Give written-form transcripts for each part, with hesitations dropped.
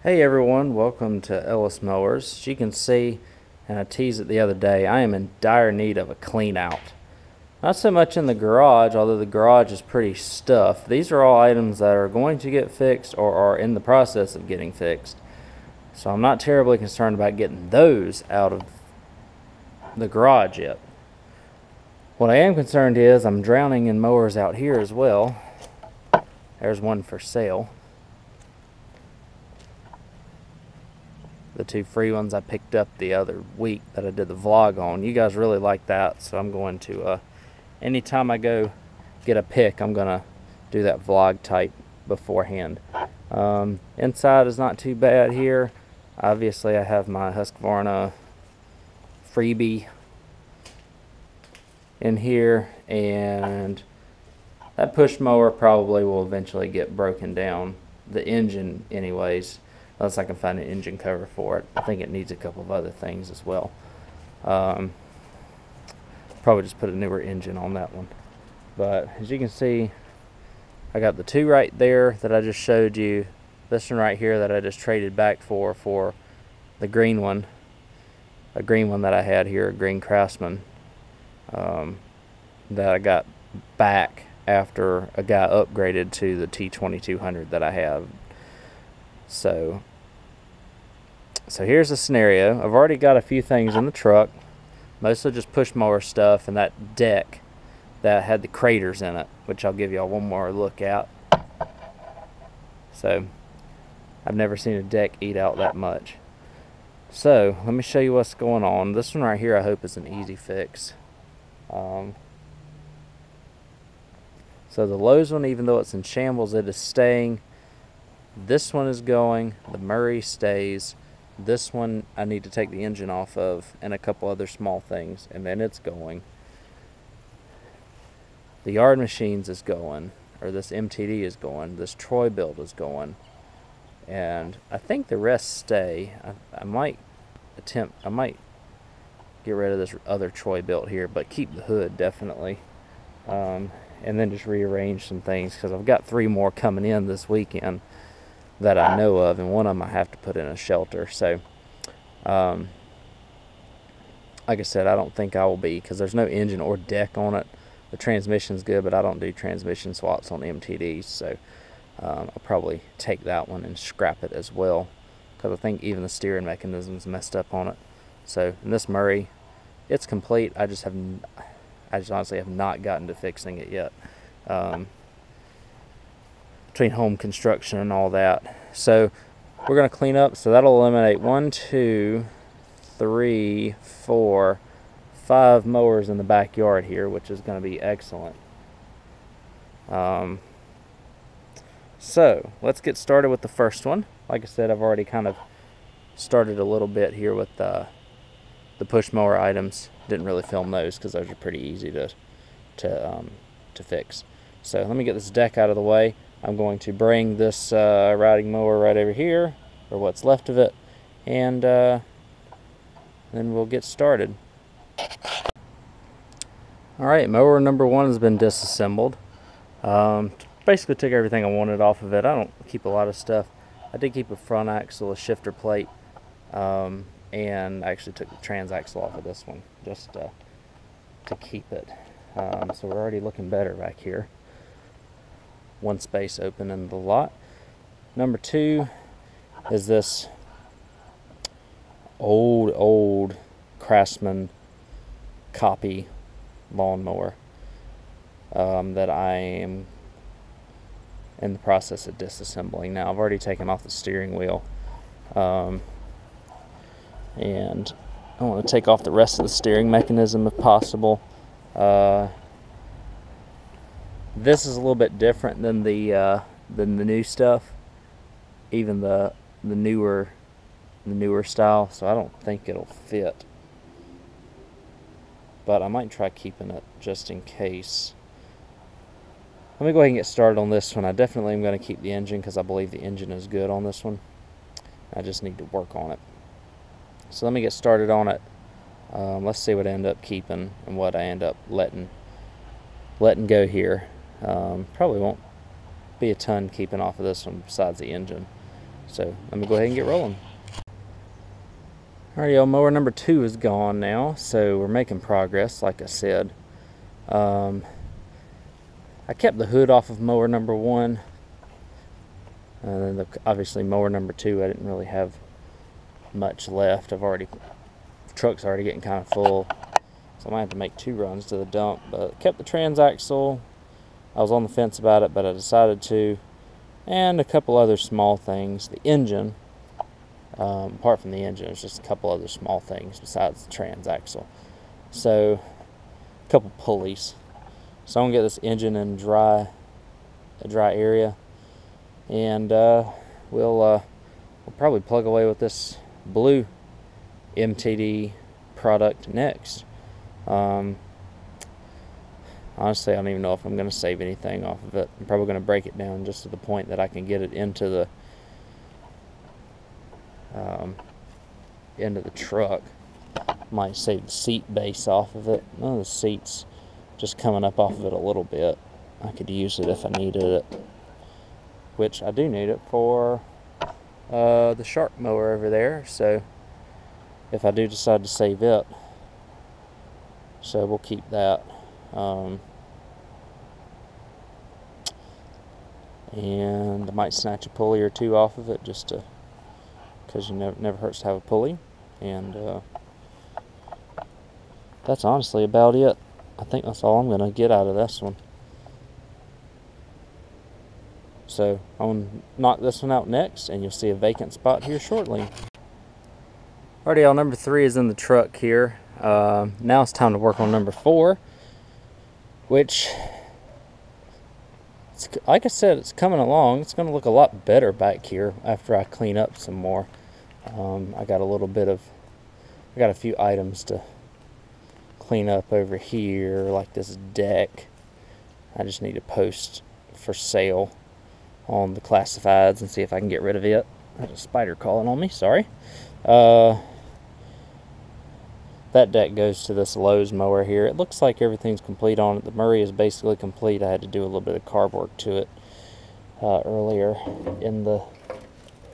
Hey everyone, welcome to Ellis Mowers. As you can see, and I teased it the other day, I am in dire need of a clean out. Not so much in the garage, although the garage is pretty stuffed. These are all items that are going to get fixed or are in the process of getting fixed. So I'm not terribly concerned about getting those out of the garage yet. What I am concerned is I'm drowning in mowers out here as well. There's one for sale. The two free ones I picked up the other week that I did the vlog on. You guys really like that, so I'm going to, anytime I go get a pick, I'm going to do that vlog type beforehand. Inside is not too bad here. Obviously I have my Husqvarna freebie in here, and that push mower probably will eventually get broken down. The engine anyways, unless I can find an engine cover for it. I think it needs a couple of other things as well. Probably just put a newer engine on that one. But as you can see, I got the two right there that I just showed you. This one right here that I just traded back for the green one. A green one that I had here, a green Craftsman, that I got back after a guy upgraded to the T2200 that I have. So here's the scenario. I've already got a few things in the truck, mostly just push mower stuff, and that deck that had the craters in it, which I'll give y'all one more look at. So I've never seen a deck eat out that much. So let me show you what's going on. This one right here I hope is an easy fix. So the Lowe's one, even though it's in shambles, it is staying. This one is going, the Murray stays. This one I need to take the engine off of and a couple other small things, and then it's going. The Yard Machines is going, or this MTD is going, this Troy build is going, and I think the rest stay. I might get rid of this other Troy built here, but keep the hood definitely, and then just rearrange some things, because I've got 3 more coming in this weekend that I know of, and one of them I have to put in a shelter. So like I said, I don't think I will be, because there's no engine or deck on it. The transmission's good, but I don't do transmission swaps on MTDs, so I'll probably take that one and scrap it as well, because I think even the steering mechanism's messed up on it. So in this Murray, it's complete. I just honestly have not gotten to fixing it yet, between home construction and all that. So we're going to clean up, so that'll eliminate 1, 2, 3, 4, 5 mowers in the backyard here, which is going to be excellent. So let's get started with the first one. Like I said, I've already kind of started a little bit here with the push mower items. Didn't really film those because those are pretty easy to fix. So let me get this deck out of the way. I'm going to bring this riding mower right over here, or what's left of it, and then we'll get started. Alright, mower number 1 has been disassembled. Basically took everything I wanted off of it. I don't keep a lot of stuff. I did keep a front axle, a shifter plate, and I actually took the transaxle off of this one just to keep it. So we're already looking better back here. 1 space open in the lot. Number 2 is this old Craftsman copy lawnmower that I am in the process of disassembling now. I've already taken off the steering wheel, and I want to take off the rest of the steering mechanism if possible. This is a little bit different than the new stuff, even the newer style. So I don't think it'll fit, but I might try keeping it just in case. Let me go ahead and get started on this one. I definitely am going to keep the engine because I believe the engine is good on this one. I just need to work on it. So let me get started on it. Let's see what I end up keeping and what I end up letting go here. Probably won't be a ton keeping off of this one besides the engine. So let me go ahead and get rolling. Alright, y'all, mower number 2 is gone now, so we're making progress, like I said. I kept the hood off of mower number 1. And then obviously mower number 2, I didn't really have much left. The truck's already getting kind of full, so I might have to make 2 runs to the dump. But kept the transaxle. I was on the fence about it, but I decided to. And a couple other small things. The engine, apart from the engine, it's just a couple other small things besides the transaxle. So, a couple pulleys. So I'm gonna get this engine in a dry area, and we'll probably plug away with this blue MTD product next. Honestly, I don't even know if I'm going to save anything off of it. I'm probably going to break it down just to the point that I can get it into the truck. Might save the seat base off of it. None of the seats just coming up off of it a little bit. I could use it if I needed it, which I do need it for the shark mower over there. So if I do decide to save it, so we'll keep that. And I might snatch a pulley or 2 off of it, just to, because never hurts to have a pulley. And that's honestly about it. I think that's all I'm gonna get out of this one. So I'm gonna knock this one out next, and you'll see a vacant spot here shortly. Alrighty, y'all, number 3 is in the truck here. Now it's time to work on number 4, which, like I said, it's coming along. It's going to look a lot better back here after I clean up some more. I got a few items to clean up over here, like this deck. I just need to post for sale on the classifieds and see if I can get rid of it. There's a spider crawling on me, sorry. That deck goes to this Lowe's mower here. It looks like everything's complete on it. The Murray is basically complete. I had to do a little bit of carb work to it earlier in the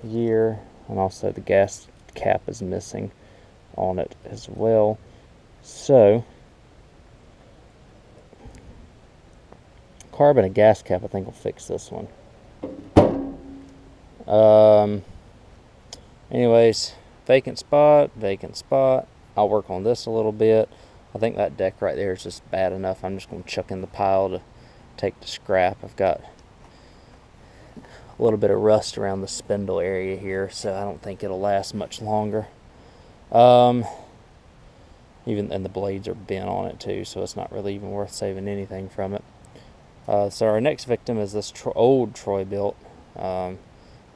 year. And also the gas cap is missing on it as well. So, carb and a gas cap I think will fix this one. Anyways, vacant spot. I'll work on this a little bit. I think that deck right there is just bad enough. I'm just going to chuck in the pile to take the scrap. I've got a little bit of rust around the spindle area here, so I don't think it'll last much longer. And the blades are bent on it too, so it's not really even worth saving anything from it. So our next victim is this old Troy-Bilt. I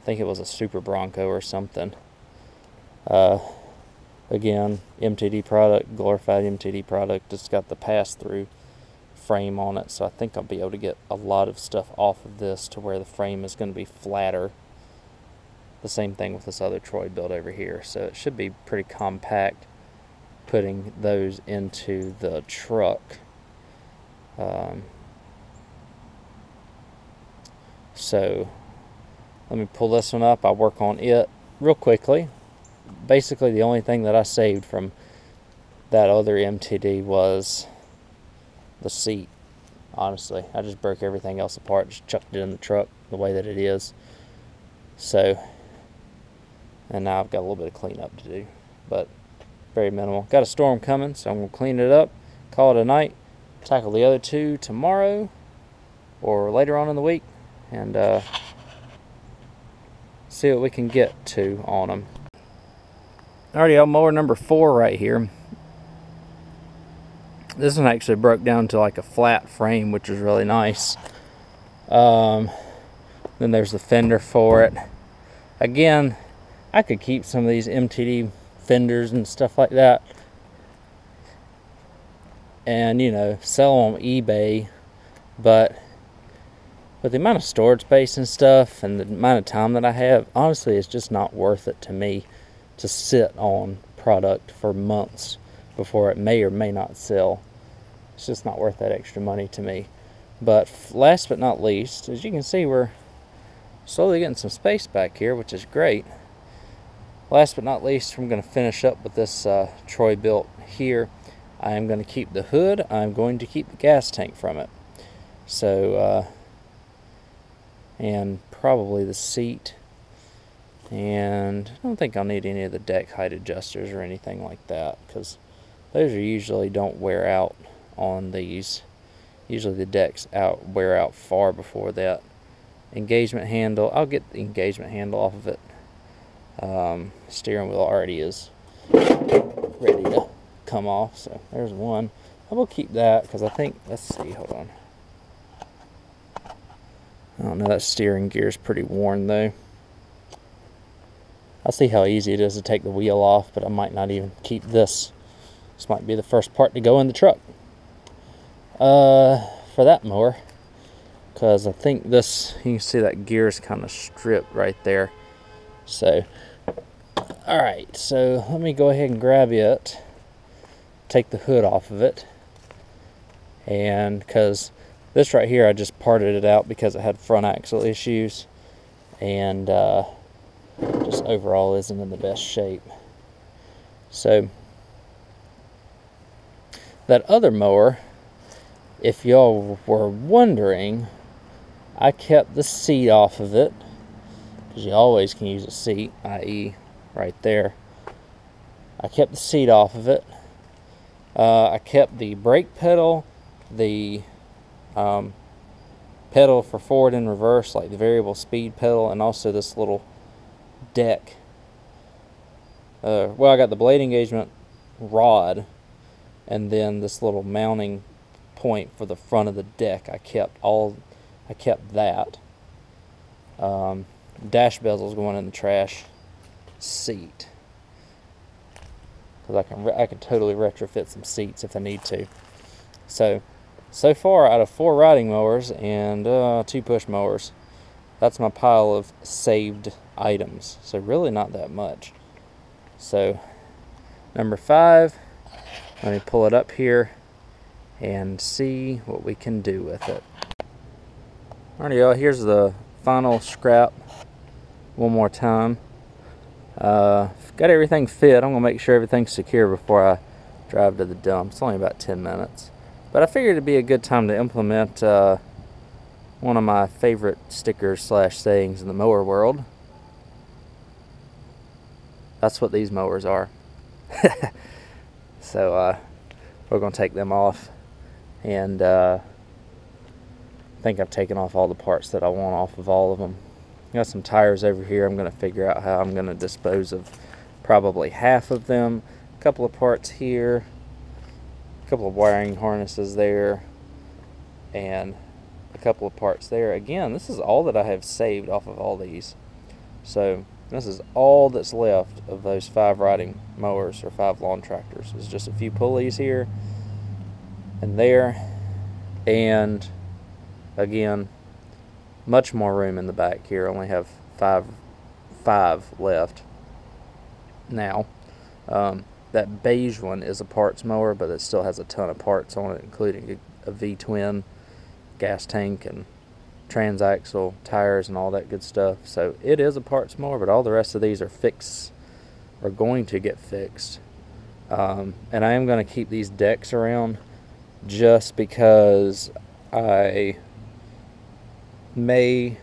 think it was a Super Bronco or something. Again, MTD product, glorified MTD product. It's got the pass-through frame on it, so I think I'll be able to get a lot of stuff off of this to where the frame is going to be flatter. The same thing with this other Troy-Bilt over here, so it should be pretty compact putting those into the truck. So let me pull this one up. I'll work on it real quickly. Basically, the only thing that I saved from that other MTD was the seat. Honestly, I just broke everything else apart, just chucked it in the truck the way that it is. So, and now I've got a little bit of cleanup to do, but very minimal. Got a storm coming, so I'm going to clean it up, call it a night, tackle the other 2 tomorrow or later on in the week, and see what we can get to on them. Alrighty, y'all, mower number 4 right here. This one actually broke down to like a flat frame, which is really nice. Then there's the fender for it. Again, I could keep some of these MTD fenders and stuff like that and, you know, sell them on eBay, but with the amount of storage space and stuff and the amount of time that I have, honestly, it's just not worth it to me to sit on product for months before it may or may not sell. It's just not worth that extra money to me. But last but not least, as you can see, we're slowly getting some space back here, which is great. Last but not least, I'm going to finish up with this Troy built here. I am going to keep the hood. I'm going to keep the gas tank from it. So, and probably the seat. And I don't think I'll need any of the deck height adjusters or anything like that, because those are usually don't wear out on these. Usually the decks wear out far before that. Engagement handle, I'll get the engagement handle off of it. Steering wheel already is ready to come off, so there's one. I will keep that because I think, let's see, hold on. I don't know, that steering gear is pretty worn though. I'll see how easy it is to take the wheel off, but I might not even keep this. This might be the first part to go in the truck. For that mower, because I think this, you can see that gear is kind of stripped right there. So, alright, so let me go ahead and grab it, take the hood off of it, and because this right here I just parted it out because it had front axle issues, and just overall isn't in the best shape. So, that other mower, if y'all were wondering, I kept the seat off of it, because you always can use a seat, i.e. right there. I kept the seat off of it. I kept the brake pedal, the pedal for forward and reverse, like the variable speed pedal, and also this little deck. Well, I got the blade engagement rod, and then this little mounting point for the front of the deck. I kept that. Dash bezel's going in the trash. Seat, because I can totally retrofit some seats if I need to. So far out of 4 riding mowers and 2 push mowers, that's my pile of saved items. So really not that much. So number 5, let me pull it up here and see what we can do with it. Alright y'all, here's the final scrap one more time. Got everything fit. I'm gonna make sure everything's secure before I drive to the dump. It's only about 10 minutes, but I figured it'd be a good time to implement one of my favorite stickers / sayings in the mower world. That's what these mowers are. So we're gonna take them off, and I think I've taken off all the parts that I want off of all of them. Got some tires over here. I'm going to figure out how I'm going to dispose of probably half of them. A couple of parts here, a couple of wiring harnesses there, and a couple of parts there. Again, this is all that I have saved off of all these. So this is all that's left of those 5 riding mowers or 5 lawn tractors. There's just a few pulleys here and there, and again, much more room in the back here. Only have five left now. That beige one is a parts mower, but it still has a ton of parts on it, including a V-twin, gas tank, and transaxle tires and all that good stuff. So it is a parts mower, but all the rest of these are fixed, or going to get fixed. And I am going to keep these decks around just because I may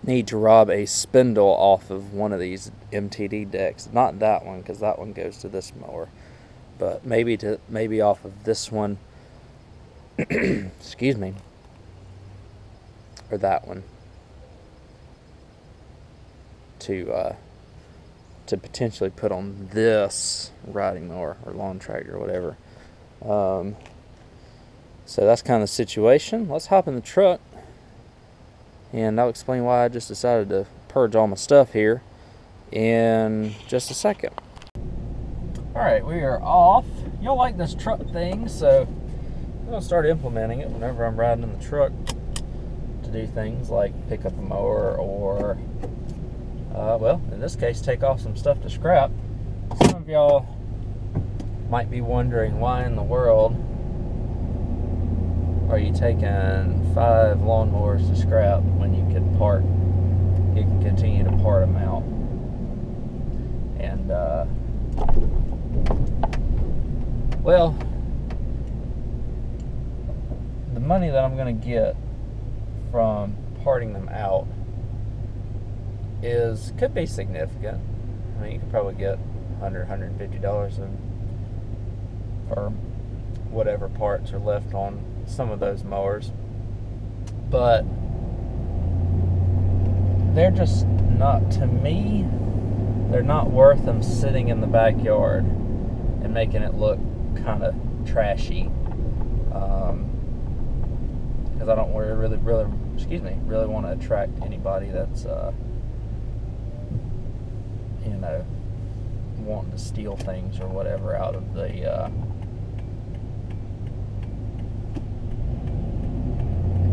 need to rob a spindle off of one of these MTD decks. Not that one, because that one goes to this mower, but maybe off of this one. Excuse me, or that one, to potentially put on this riding mower or lawn tractor or whatever. So that's kind of the situation. Let's hop in the truck, and I'll explain why I just decided to purge all my stuff here in just a second. Alright, we are off. You'll like this truck thing, so I'm going to start implementing it whenever I'm riding in the truck to do things like pick up a mower or, well, in this case, take off some stuff to scrap. Some of y'all might be wondering, why in the world are you taking 5 lawnmowers to scrap when you could park you can continue to part them out. And well, the money that I'm going to get from parting them out could be significant. I mean, you could probably get $100, $150 for whatever parts are left on some of those mowers. But they're just not, to me, they're not worth them sitting in the backyard and making it look kind of trashy. Because I don't really want to attract anybody that's wanting to steal things or whatever out of the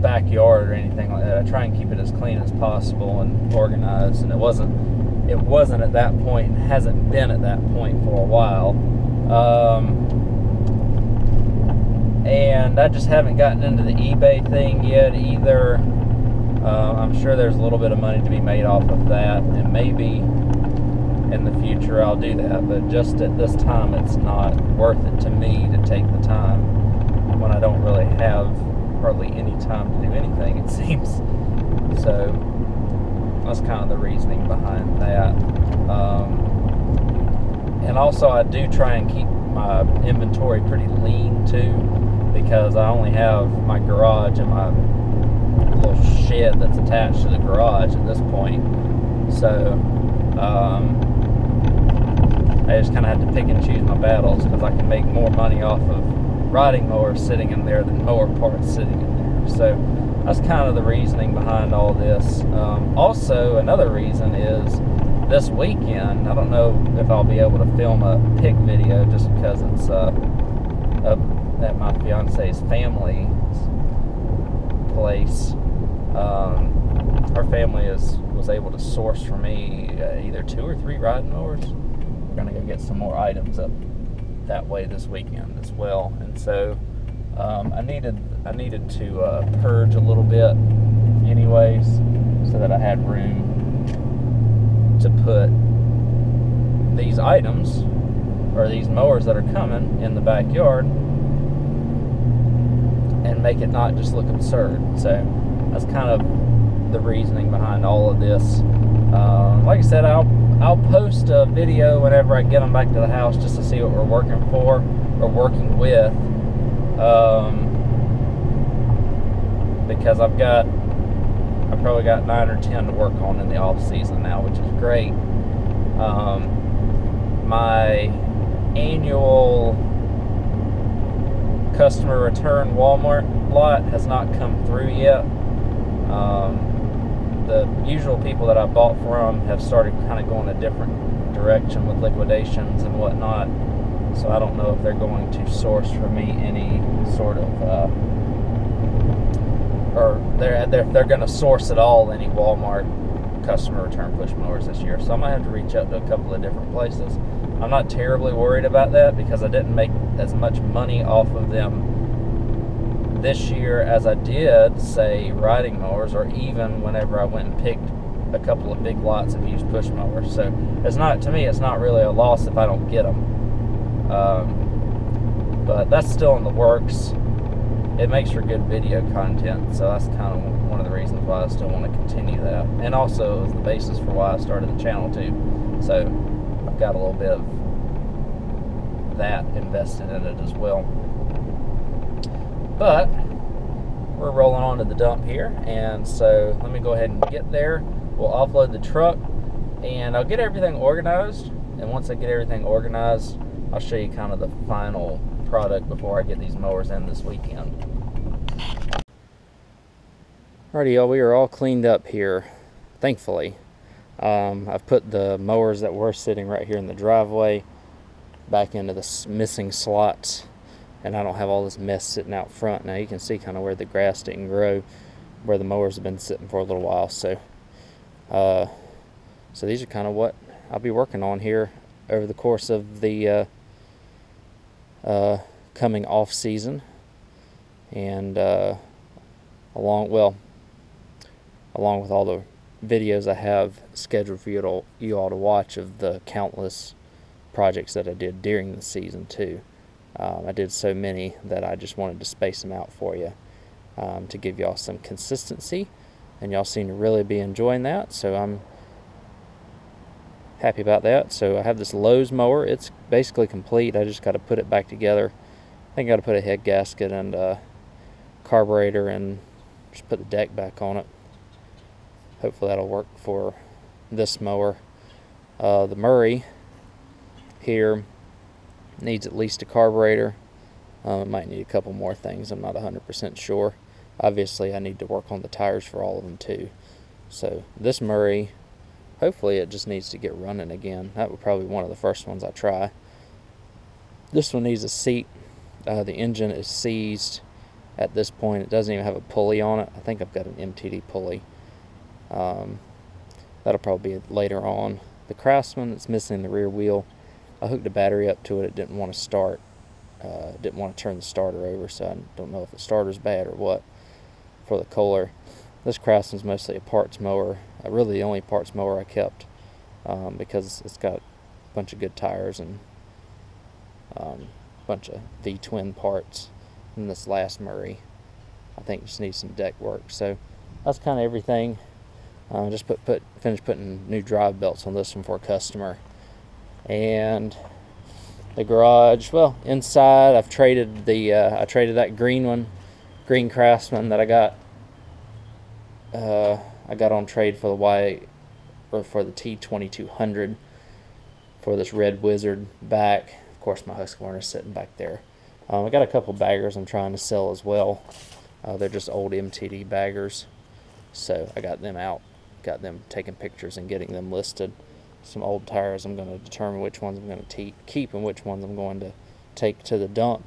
backyard or anything like that. I try and keep it as clean as possible and organized, and it wasn't at that point and hasn't been at that point for a while. And I just haven't gotten into the eBay thing yet either. I'm sure there's a little bit of money to be made off of that, and maybe in the future I'll do that, but just at this time it's not worth it to me to take the time when I don't really have hardly any time to do anything, it seems. So that's kind of the reasoning behind that. And also I do try and keep my inventory pretty lean too, because I only have my garage and my little shed that's attached to the garage at this point. So I just kind of have to pick and choose my battles, because I can make more money off of riding mowers sitting in there than mower parts sitting in there. So that's kind of the reasoning behind all this. Also, another reason is this weekend, I don't know if I'll be able to film a pick video, just because it's at my fiance's family's place. Her family was able to source for me either 2 or 3 riding mowers. We're going to go get some more items up that way this weekend as well. And so I needed to purge a little bit anyways, so that I had room to put these items, or these mowers that are coming, in the backyard and make it not just look absurd. So that's kind of the reasoning behind all of this. Like I said, I'll post a video whenever I get them back to the house, just to see what we're working for or working with, because I've probably got 9 or 10 to work on in the off season now, which is great. My annual customer return Walmart lot has not come through yet. The usual people that I bought from have started kind of going a different direction with liquidations and whatnot, so I don't know if they're going to source for me any sort of or they're going to source at all any Walmart customer return push mowers this year. So I might have to reach out to a couple of different places. I'm not terribly worried about that, because I didn't make as much money off of them this year as I did, say, riding mowers, or even whenever I went and picked a couple of big lots of used push mowers. So it's not, to me, it's not really a loss if I don't get them. But that's still in the works. It makes for good video content, so that's kind of one of the reasons why I still want to continue that. And also, it was the basis for why I started the channel too. So I've got a little bit of that invested in it as well. But we're rolling on to the dump here, and so let me go ahead and get there. We'll offload the truck, and I'll get everything organized. And once I get everything organized, I'll show you kind of the final product before I get these mowers in this weekend. Alrighty, y'all, we are all cleaned up here, thankfully. I've put the mowers that were sitting right here in the driveway back into the missing slots, and I don't have all this mess sitting out front. Now you can see kind of where the grass didn't grow, where the mowers have been sitting for a little while. So so these are kind of what I'll be working on here over the course of the coming off season, and along with all the videos I have scheduled for you all to watch of the countless projects that I did during the season too. I did so many that I just wanted to space them out for you, to give y'all some consistency, and y'all seem to really be enjoying that, so I'm happy about that. So I have this Lowe's mower. It's basically complete. I just got to put it back together. I think I got to put a head gasket and a carburetor and just put the deck back on it. Hopefully that'll work for this mower. The Murray here needs at least a carburetor. It might need a couple more things. I'm not 100% sure. Obviously I need to work on the tires for all of them too. So this Murray, hopefully it just needs to get running again. That would probably be one of the first ones I try. This one needs a seat. The engine is seized at this point. It doesn't even have a pulley on it. I think I've got an MTD pulley. That'll probably be later on. The Craftsman, it's missing the rear wheel. I hooked a battery up to it. It didn't want to start. Didn't want to turn the starter over, so I don't know if the starter's bad or what for the Kohler. This Craftsman's mostly a parts mower. Really the only parts mower I kept, because it's got a bunch of good tires and a bunch of V-twin parts. And this last Murray, I think, just needs some deck work. So that's kind of everything. Just finished putting new drive belts on this one for a customer. And the garage, well, inside I've traded I traded that green Craftsman that I got on trade for the T2200 for this red Wizard back. Of course, my Husqvarna's sitting back there. I got a couple baggers I'm trying to sell as well. They're just old MTD baggers, so I got them out, got them taking pictures and getting them listed. Some old tires, I'm going to determine which ones I'm going to keep and which ones I'm going to take to the dump.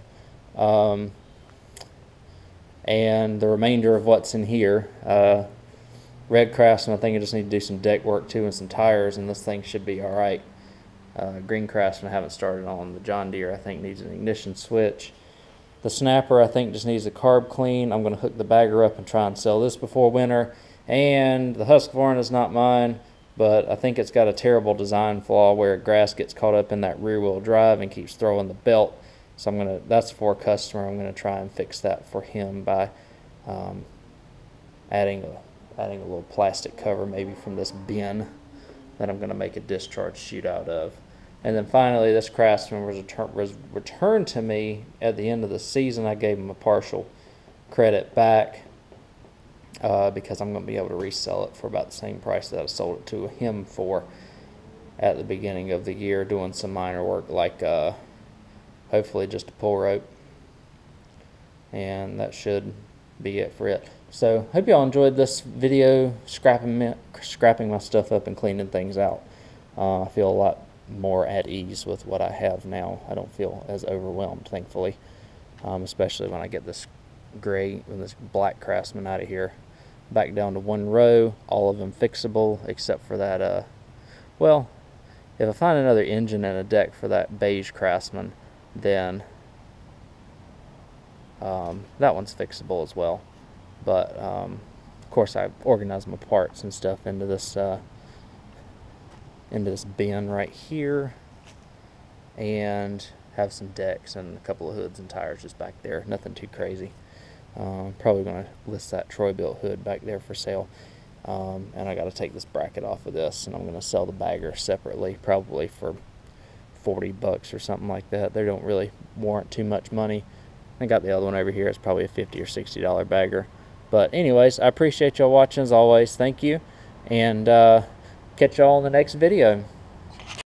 And the remainder of what's in here, red Craftsman, I think I just need to do some deck work too and some tires, and this thing should be alright. Green Craftsman I haven't started on. The John Deere I think needs an ignition switch. The Snapper I think just needs a carb clean. I'm going to hook the bagger up and try and sell this before winter. And the Husqvarna is not mine, but I think it's got a terrible design flaw where grass gets caught up in that rear wheel drive and keeps throwing the belt. So that's for a customer. I'm going to try and fix that for him by adding a little plastic cover maybe from this bin that I'm going to make a discharge chute out of. And then finally, this Craftsman was returned to me at the end of the season. I gave him a partial credit back because I'm going to be able to resell it for about the same price that I sold it to him for at the beginning of the year, doing some minor work like hopefully just a pull rope. And that should be it for it. So hope y'all enjoyed this video, scrapping my stuff up and cleaning things out. I feel a lot more at ease with what I have now. I don't feel as overwhelmed, thankfully, especially when I get this black Craftsman out of here. Back down to one row, all of them fixable except for that, well, if I find another engine and a deck for that beige Craftsman, then that one's fixable as well. But of course I organize my parts and stuff into this bin right here, and have some decks and a couple of hoods and tires just back there. Nothing too crazy. Probably going to list that Troy-Bilt hood back there for sale. And I got to take this bracket off of this, and I'm going to sell the bagger separately, probably for $40 or something like that. They don't really warrant too much money. I got the other one over here. It's probably a $50 or $60 bagger. But anyways, I appreciate y'all watching as always. Thank you, and catch y'all in the next video.